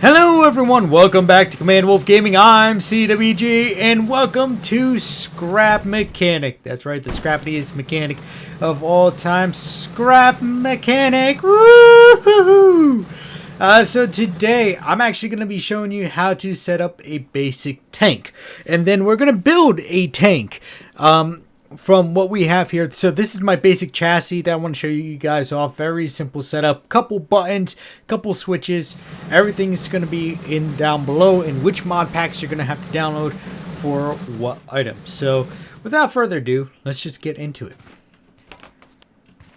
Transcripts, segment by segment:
Hello everyone, welcome back to Command Wolf Gaming. I'm CWG and welcome to Scrap Mechanic. That's right, the scrappiest mechanic of all time, Scrap Mechanic. Woohoo! So today I'm actually going to be showing you how to set up a basic tank, and then we're going to build a tank from what we have here. So this is my basic chassis that I want to show you guys off. Very simple setup, couple buttons, couple switches. Everything is going to be in down below, and which mod packs you're going to have to download for what items. So without further ado, let's just get into it.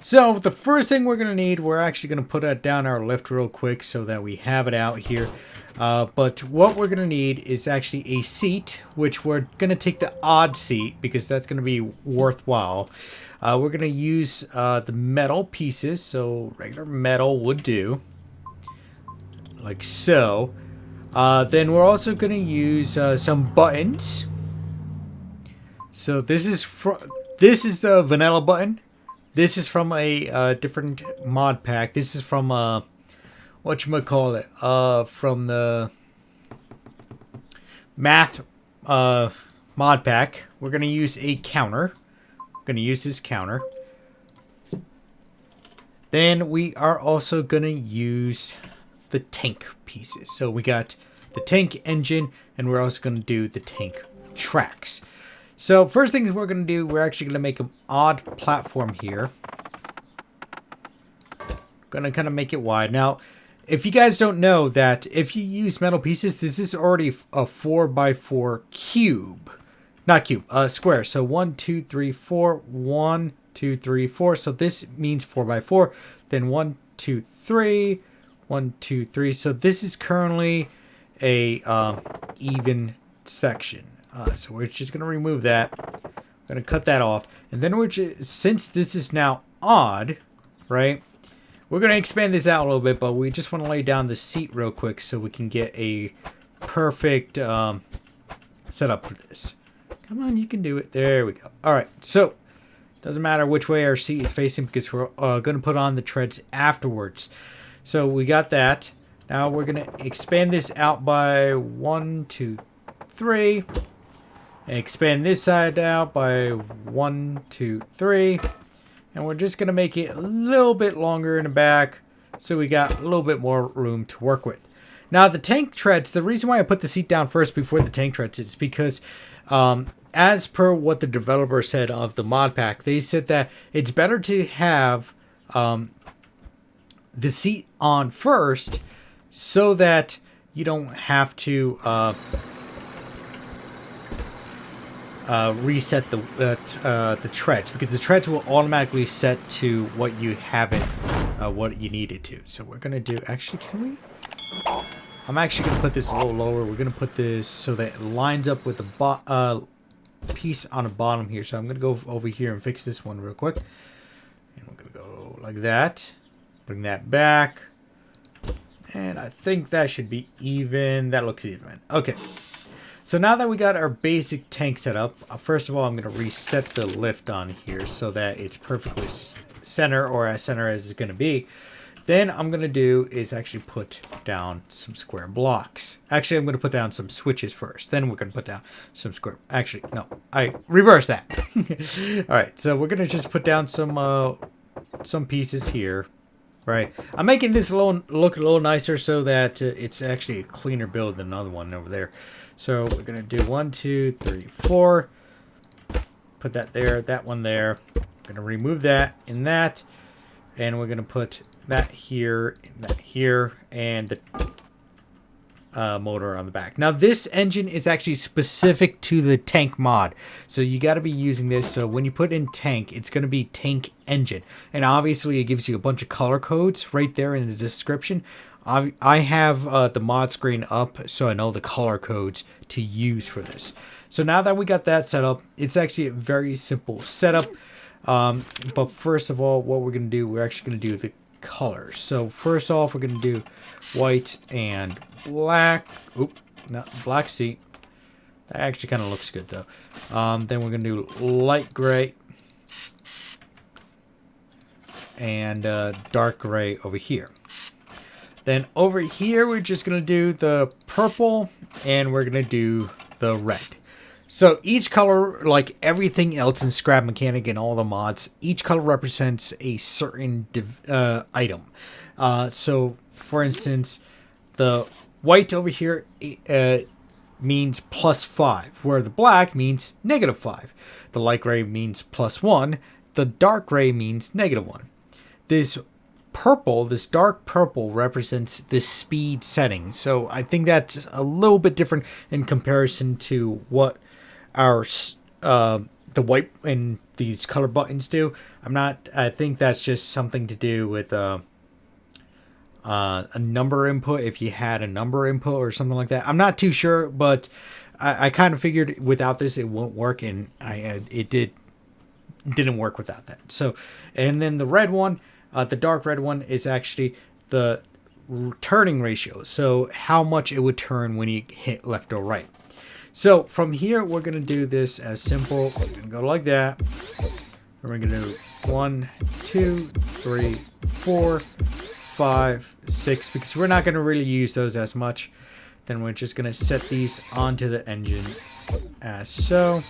So the first thing we're going to need, we're actually going to put down our lift real quick so that we have it out here. But what we're going to need is actually a seat, which we're going to take the odd seat because that's going to be worthwhile. We're going to use the metal pieces, so regular metal would do, like so. Then we're also going to use some buttons. So this is the vanilla button. This is from a different mod pack. This is from whatchamacallit, from the math mod pack. We're going to use a counter. We're going to use this counter. Then we are also going to use the tank pieces. So we got the tank engine, and we're also going to do the tank tracks. So first thing we're going to do, we're actually going to make an odd platform here. Going to kind of make it wide. Now, if you guys don't know that if you use metal pieces, this is already a 4x4 cube. Not cube, square. So 1, 2, 3, 4. 1, 2, 3, 4. So this means 4x4. Then 1, 2, 3. 1, 2, 3. So this is currently a even section. So we're just going to remove that. We're going to cut that off. And then since this is now odd, right? We're going to expand this out a little bit, but we just want to lay down the seat real quick so we can get a perfect setup for this. Come on, you can do it. There we go. All right, so doesn't matter which way our seat is facing because we're going to put on the treads afterwards. So we got that. Now we're going to expand this out by 1, 2, 3. And expand this side out by 1, 2, 3. And we're just going to make it a little bit longer in the back so we got a little bit more room to work with. Now the tank treads, the reason why I put the seat down first before the tank treads is because as per what the developer said of the mod pack, they said that it's better to have the seat on first so that you don't have to reset the treads, because the treads will automatically set to what you have it, what you need it to. So we're gonna do. Actually, can we? I'm actually gonna put this a little lower. We're gonna put this so that it lines up with the piece on the bottom here. So I'm gonna go over here and fix this one real quick. And we're gonna go like that. Bring that back, and I think that should be even. That looks even. Okay. So now that we got our basic tank set up, first of all, I'm going to reset the lift on here so that it's perfectly center, or as center as it's going to be. Then I'm going to do is actually put down some square blocks. Actually, I'm going to put down some switches first. Then we're going to put down some square. Actually, no, I reverse that. All right, so we're going to just put down some pieces here. Right, I'm making this look a little nicer so that it's actually a cleaner build than another one over there. So we're gonna do 1, 2, 3, 4. Put that there, that one there. Gonna remove that and that, and we're gonna put that here, and the motor on the back. Now this engine is actually specific to the tank mod, so you got to be using this. So when you put in tank, it's going to be tank engine, and obviously it gives you a bunch of color codes right there in the description. I have the mod screen up so I know the color codes to use for this. So now that we got that set up, it's actually a very simple setup. But first of all, what we're going to do, we're actually going to do the colors. So first off, we're going to do white and black. Oop, not black seat. That actually kind of looks good though. Then we're going to do light gray and dark gray over here. Then over here, we're just going to do the purple, and we're going to do the red. So each color, like everything else in Scrap Mechanic and all the mods, each color represents a certain item. So, for instance, the white over here means +5, where the black means -5. The light gray means +1. The dark gray means -1. This purple, this dark purple, represents the speed setting. So I think that's a little bit different in comparison to what our the white and these color buttons do. I think that's just something to do with a number input, if you had a number input or something like that. I'm not too sure, but I kind of figured without this it won't work, and it didn't work without that. So, and then the red one, the dark red one, is actually the turning ratio. So how much it would turn when you hit left or right. So from here, we're going to do this as simple. We're going to go like that. And we're going to do 1, 2, 3, 4, 5, 6, because we're not going to really use those as much. Then we're just going to set these onto the engine as so.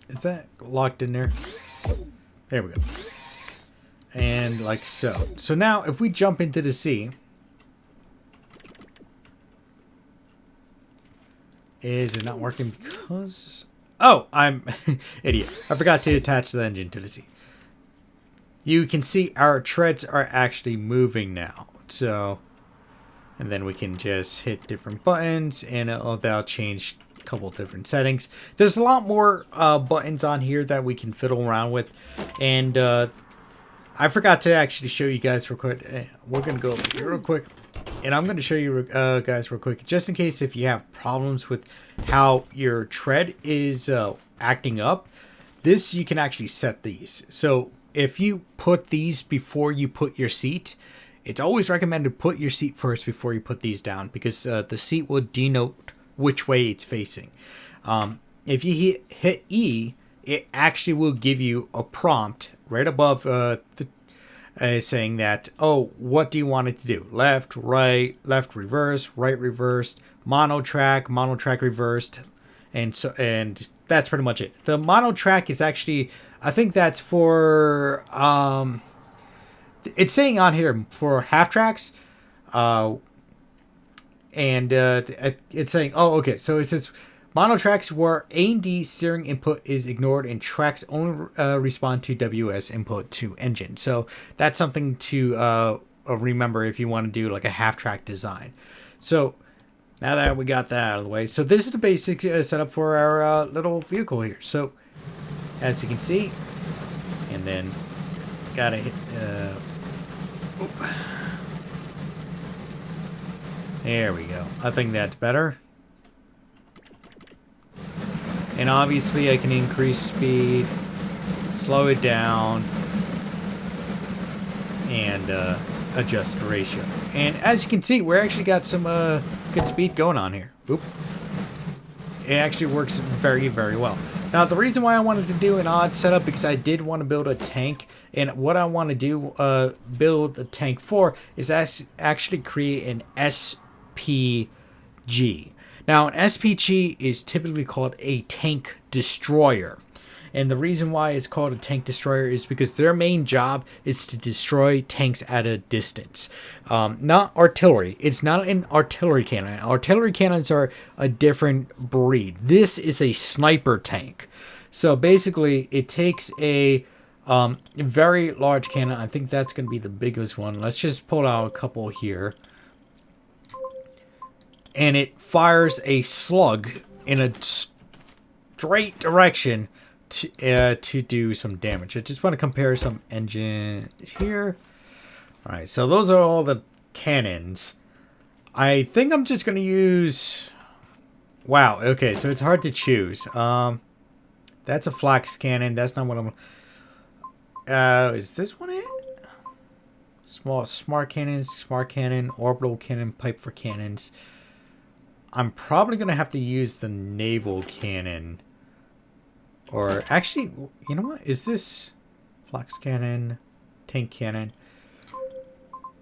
Is that locked in there? There we go. And like so. So now if we jump into the sea, is it not working because... Oh, I'm idiot. I forgot to attach the engine to the sea. You can see our treads are actually moving now. So, and then we can just hit different buttons and that'll change a couple different settings. There's a lot more buttons on here that we can fiddle around with. And I forgot to actually show you guys real quick. We're going to go over here real quick. And I'm going to show you guys real quick, just in case if you have problems with how your tread is acting up. This, you can actually set these. So if you put these before you put your seat, it's always recommended to put your seat first before you put these down, because the seat will denote which way it's facing. If you hit E, it actually will give you a prompt right above saying that, oh, what do you want it to do? Left, left reverse, right reversed, mono track reversed, and that's pretty much it. The mono track is actually, I think that's for it's saying on here for half tracks, and it's saying, oh, okay, so it says mono tracks where A and D steering input is ignored and tracks only respond to WS input to engine. So that's something to remember if you want to do like a half track design. So now that we got that out of the way, so this is the basic setup for our little vehicle here. So as you can see, and then gotta hit there we go. I think that's better. And obviously I can increase speed, slow it down, and adjust the ratio. And as you can see, we're actually got some good speed going on here. Oop. It actually works very, very well. Now, the reason why I wanted to do an odd setup, because I did want to build a tank, and what I want to do, build a tank for, is actually create an SPG. Now, an SPG is typically called a tank destroyer. And the reason why it's called a tank destroyer is because their main job is to destroy tanks at a distance. Not artillery. It's not an artillery cannon. Artillery cannons are a different breed. This is a sniper tank. So basically, it takes a very large cannon. I think that's going to be the biggest one. Let's just pull out a couple here. And it fires a slug in a straight direction to do some damage. I just want to compare some engine here. All right, so those are all the cannons. I think I'm just going to use... Wow, okay, so it's hard to choose. That's a flax cannon. That's not what I'm... is this one it? Smart cannon, orbital cannon, pipe for cannons. I'm probably going to have to use the naval cannon Or actually, you know what? Is this flax cannon, tank cannon?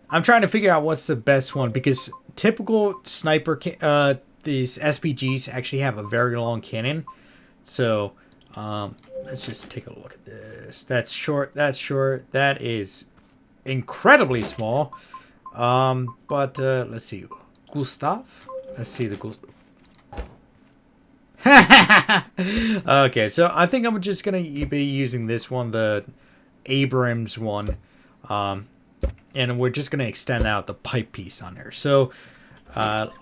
I'm trying to figure out what's the best one because typical sniper, these SPGs actually have a very long cannon. So, let's just take a look at this. That's short. That's short. That is incredibly small. But let's see. Gustav. Let's see the Gustav. Okay, so I think I'm just gonna be using this one, the Abrams one, and we're just gonna extend out the pipe piece on there. So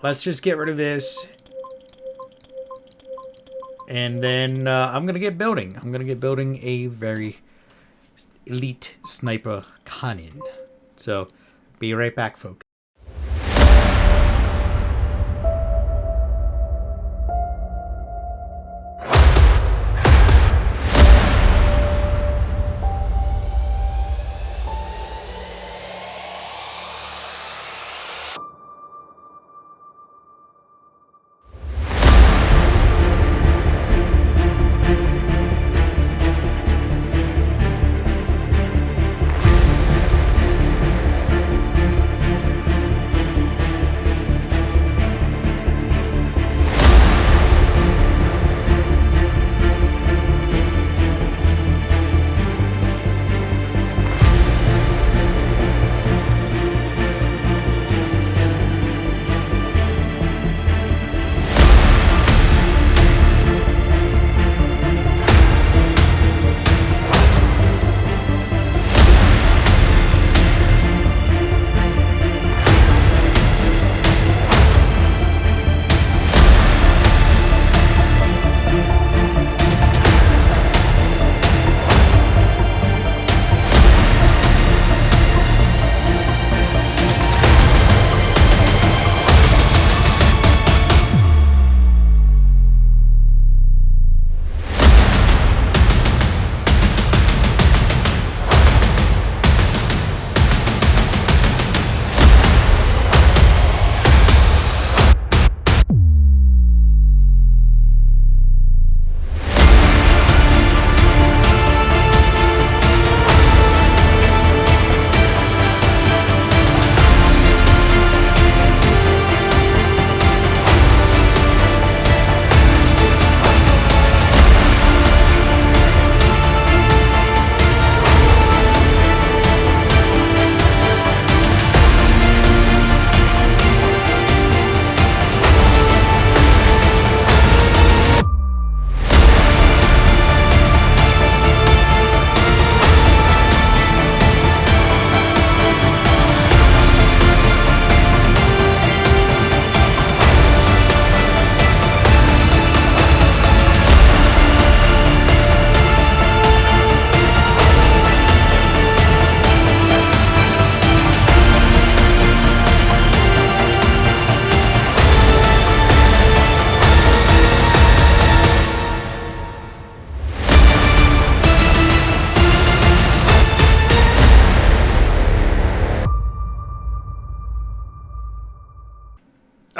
let's just get rid of this, and then I'm gonna get building. I'm gonna get building a very elite sniper cannon. So be right back, folks.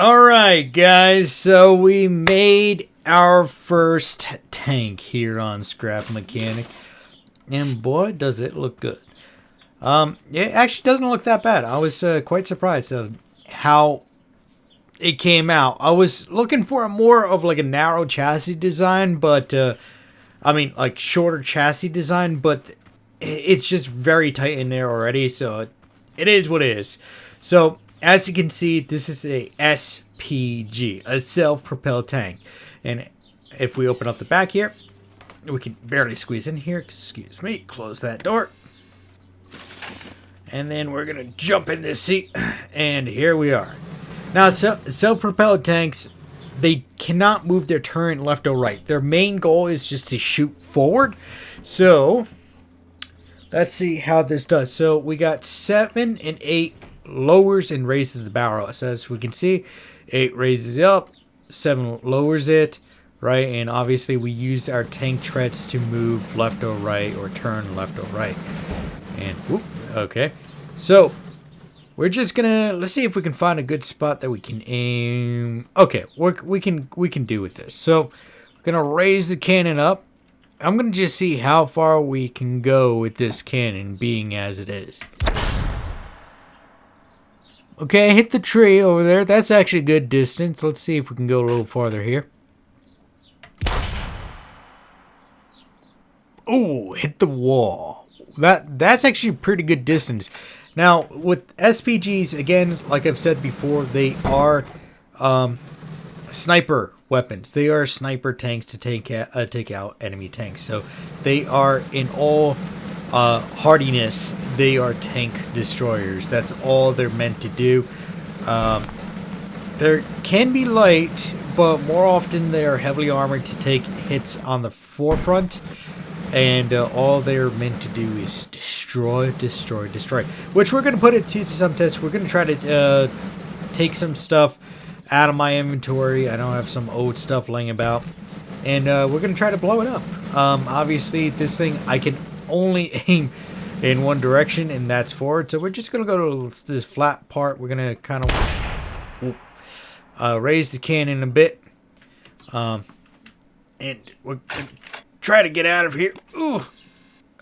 Alright guys, so we made our first tank here on Scrap Mechanic, and boy does it look good. It actually doesn't look that bad. I was quite surprised of how it came out. I was looking for a more of like a narrow chassis design, but I mean like shorter chassis design, but it's just very tight in there already, so it is what it is. So as you can see, this is a SPG, a self-propelled tank. And if we open up the back here, we can barely squeeze in here. Excuse me, close that door. And then we're going to jump in this seat, and here we are. Now, self-propelled tanks, they cannot move their turret left or right. Their main goal is just to shoot forward. So let's see how this does. So we got 7 and 8 lowers and raises the barrel. So as we can see, 8 raises it up, 7 lowers it, right? And obviously we use our tank treads to move left or right or turn left or right. And whoop, okay. So we're just gonna, let's see if we can find a good spot that we can aim. Okay, we can do with this. So we're gonna raise the cannon up, I'm going to just see how far we can go with this cannon being as it is. Okay, hit the tree over there. That's actually a good distance. Let's see if we can go a little farther here. Oh, hit the wall. That's actually a pretty good distance. Now, with SPGs, again, like I've said before, they are sniper weapons. They are sniper tanks to take out enemy tanks. So they are, in all hardiness, they are tank destroyers. That's all they're meant to do. They can be light, but more often they are heavily armored to take hits on the forefront. And all they're meant to do is destroy, destroy, destroy. Which we're going to put it to some tests. We're going to try to take some stuff out of my inventory. I don't have some old stuff laying about. And we're going to try to blow it up. Obviously, this thing, I can only aim in one direction, and that's forward. So we're just going to go to this flat part. We're going to kind of raise the cannon a bit. And we're going to try to get out of here. Ooh.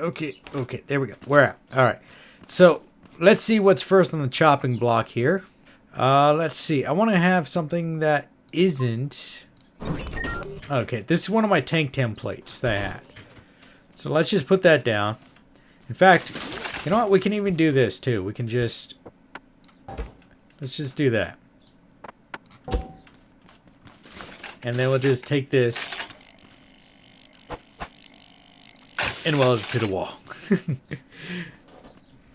Okay, there we go. We're out. All right. So let's see what's first on the chopping block here. Let's see. I want to have something that isn't... Okay, this is one of my tank templates that I had. So let's just put that down. In fact, you know what? We can even do this too. We can just... Let's just do that. And then we'll just take this and weld it to the wall.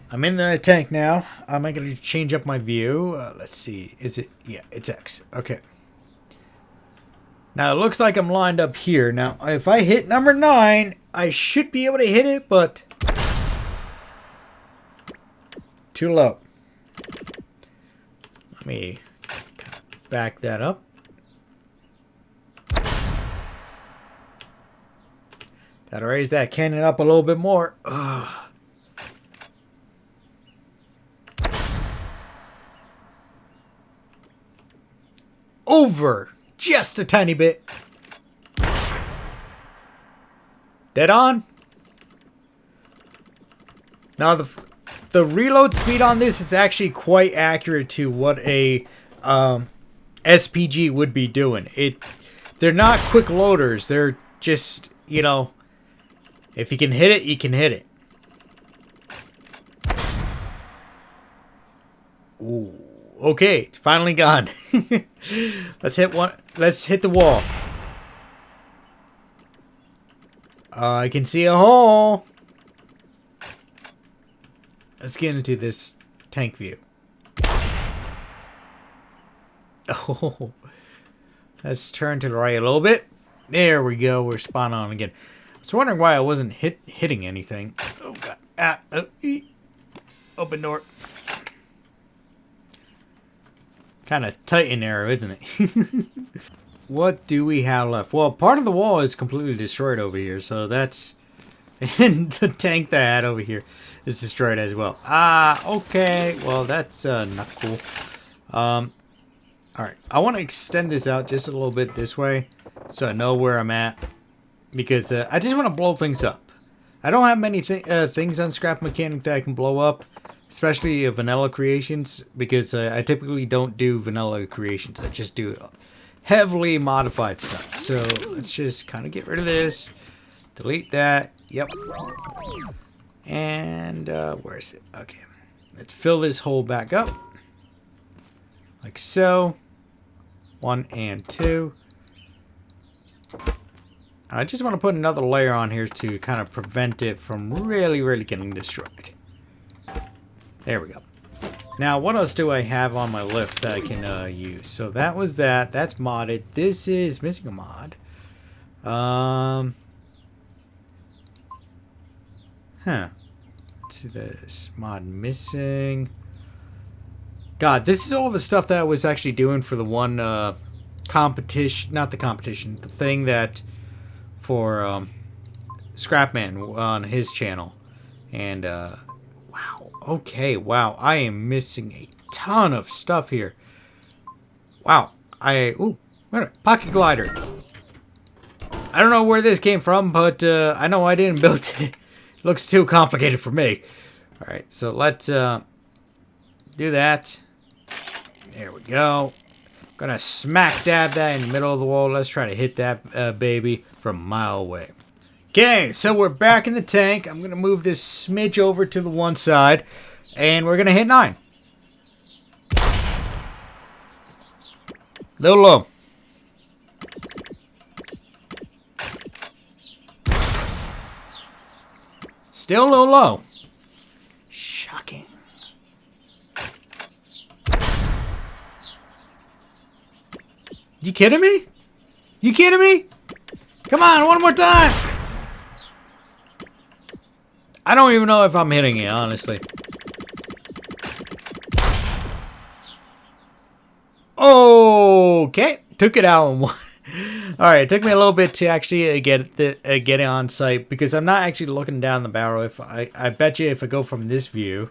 I'm in the tank now. I'm going to change up my view. Let's see. Is it? Yeah, it's X. Okay. Now, it looks like I'm lined up here. Now, if I hit number 9, I should be able to hit it, but... too low. Let me back that up. Gotta raise that cannon up a little bit more. Ugh. Over just a tiny bit. Dead on. Now the reload speed on this is actually quite accurate to what a SPG would be doing. They're not quick loaders. They're just, you know, if you can hit it, you can hit it. Ooh. Okay, it's finally gone. Let's hit one. Let's hit the wall. I can see a hole. Let's get into this tank view. Oh, let's turn to the right a little bit. There we go. We're spot on again. I was wondering why I wasn't hitting anything. Oh god! Open door. Kind of tight in there, isn't it? What do we have left? Well, part of the wall is completely destroyed over here, so that's... and the tank that I had over here is destroyed as well. Okay. Well, that's not cool. Alright. I want to extend this out just a little bit this way, so I know where I'm at. Because I just want to blow things up. I don't have many things on Scrap Mechanic that I can blow up. Especially vanilla creations, because I typically don't do vanilla creations. I just do heavily modified stuff. So let's just kind of get rid of this. Delete that. Yep. And where is it? Okay. Let's fill this hole back up. Like so. 1 and 2. I just want to put another layer on here to kind of prevent it from really getting destroyed. There we go. Now, what else do I have on my lift that I can use? So that was that. That's modded. This is missing a mod. Let's see this. Mod missing. God, this is all the stuff that I was actually doing for the one competition. Not the competition. The thing that for Scrapman on his channel. And, okay, wow, I am missing a ton of stuff here. Wow, ooh, wait a minute, pocket glider. I don't know where this came from, but I know I didn't build it. It looks too complicated for me. Alright, so let's do that. There we go. Gonna smack dab that in the middle of the wall. Let's try to hit that baby from a mile away. Okay, so we're back in the tank. I'm gonna move this smidge over to the one side, and we're gonna hit 9. Little low. Still a little low. Shocking. You kidding me? You kidding me? Come on, one more time. I don't even know if I'm hitting it, honestly. Okay, took it out in one. All right, it took me a little bit to actually get it on site because I'm not actually looking down the barrel. If I bet you if I go from this view,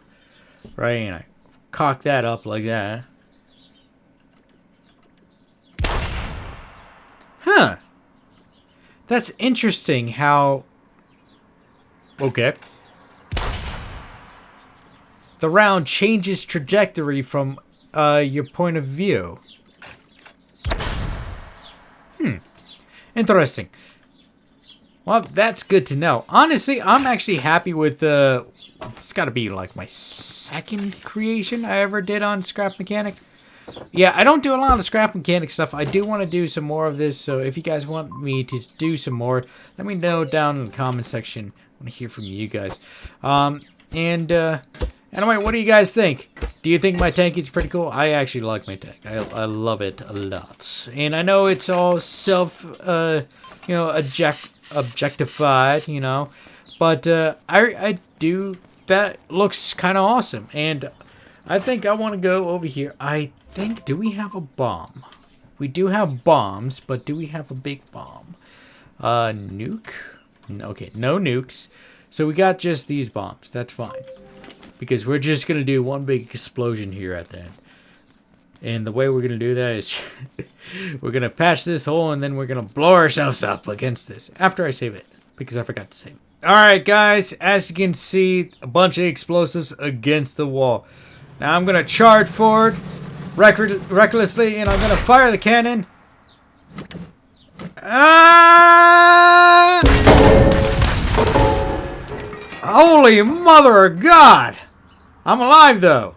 right, and I cock that up like that. Huh. That's interesting how... Okay. The round changes trajectory from your point of view. Interesting. Well, that's good to know. Honestly, I'm actually happy with it's got to be like my second creation I ever did on Scrap Mechanic. Yeah, I don't do a lot of Scrap Mechanic stuff. I do want to do some more of this, so if you guys want me to do some more, let me know down in the comment section. I want to hear from you guys. Anyway, what do you guys think? Do you think my tank is pretty cool? I actually like my tank. I love it a lot. And I know it's all objectified, you know. But I do... That looks kind of awesome. And I think I want to go over here. I think... Do we have a bomb? We do have bombs, but do we have a big bomb? Nuke? Okay, no nukes. So we got just these bombs. That's fine. Because we're just going to do one big explosion here at the end. And the way we're going to do that is we're going to patch this hole and then we're going to blow ourselves up against this. After I save it. Because I forgot to save it. Alright guys, as you can see, a bunch of explosives against the wall. Now I'm going to charge forward recklessly and I'm going to fire the cannon. Holy mother of God! I'm alive though.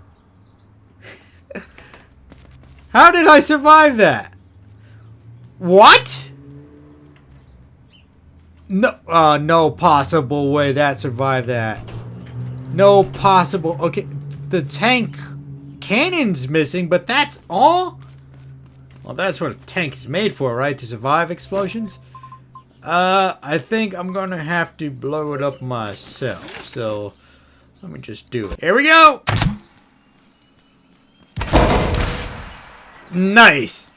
How did I survive that? What? No, no possible way that survived that. No possible. Okay, the tank cannon's missing, but that's all? Well, that's what a tank's made for, right? To survive explosions? I think I'm gonna have to blow it up myself. So, let me just do it. Here we go! Nice!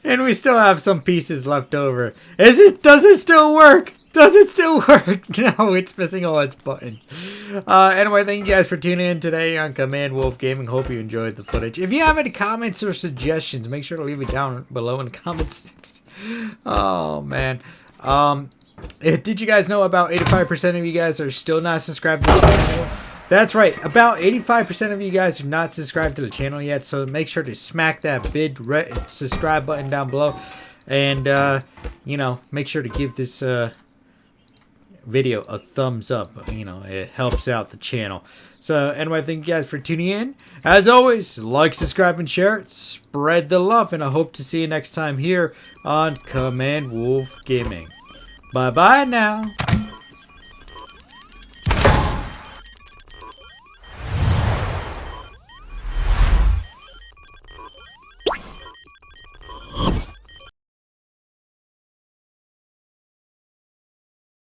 And we still have some pieces left over. Does it still work? Does it still work? No, it's missing all its buttons. Anyway, thank you guys for tuning in today on Command Wolf Gaming. Hope you enjoyed the footage. If you have any comments or suggestions, make sure to leave it down below in the comments. Oh, man. Did you guys know about 85% of you guys are still not subscribed to the channel? That's right. About 85% of you guys are not subscribed to the channel yet, so make sure to smack that big red subscribe button down below. And, you know, make sure to give this video a thumbs up. You know, it helps out the channel. So, anyway, thank you guys for tuning in. As always, like, subscribe, and share. Spread the love, and I hope to see you next time here on Command Wolf Gaming. Bye-bye now.